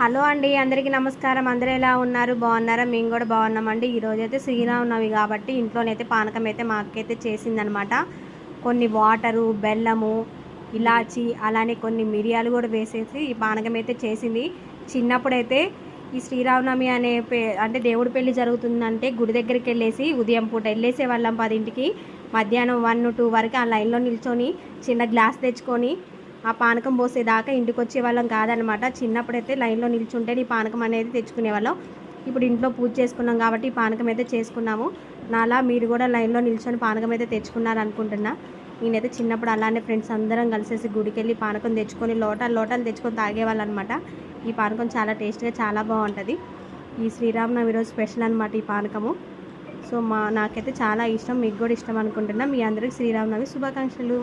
Hello అండి, అందరికీ నమస్కారం. అందరూ ఎలా ఉన్నారు? బాగున్నారా? మేము కూడా బాగున్నామండి. ఈరోజైతే శ్రీరామనవమి కాబట్టి ఇంట్లోనైతే పానకం అయితే మా అక్కయితే చేసిందనమాట. కొన్ని వాటరు, బెల్లము, ఇలాచి, అలానే కొన్ని మిరియాలు కూడా వేసేసి ఈ పానకం అయితే చేసింది. చిన్నప్పుడైతే ఈ శ్రీరామనవమి అంటే దేవుడి పెళ్లి జరుగుతుందంటే గుడి దగ్గరికి వెళ్ళేసి ఉదయం పూట వెళ్ళేసే వాళ్ళం 10ంటికి. మధ్యాహ్నం 1-2 వరకు ఆ లైన్లో నిల్చొని చిన్న గ్లాస్ తెచ్చుకొని ఆ పానకం పోసేదాకా ఇంటికి వచ్చేవాళ్ళం కాదనమాట. చిన్నప్పుడైతే లైన్లో నిల్చుంటే ఈ పానకం అనేది తెచ్చుకునేవాళ్ళం. ఇప్పుడు ఇంట్లో పూజ చేసుకున్నాం కాబట్టి ఈ పానకం అయితే చేసుకున్నాము. నాలా మీరు కూడా లైన్లో నిల్చొని పానకం అయితే తెచ్చుకున్నారు అనుకుంటున్నా. నేనైతే చిన్నప్పుడు అలానే ఫ్రెండ్స్ అందరం కలిసేసి గుడికి వెళ్ళి పానకం తెచ్చుకొని లోటాలు తెచ్చుకొని తాగేవాళ్ళం అనమాట. ఈ పానకం చాలా టేస్ట్గా చాలా బాగుంటుంది. ఈ శ్రీరామనవమి రోజు స్పెషల్ అనమాట ఈ పానకము. సో నాకైతే చాలా ఇష్టం, మీకు కూడా ఇష్టం అనుకుంటున్నా. మీ అందరికీ శ్రీరామనవమి శుభాకాంక్షలు.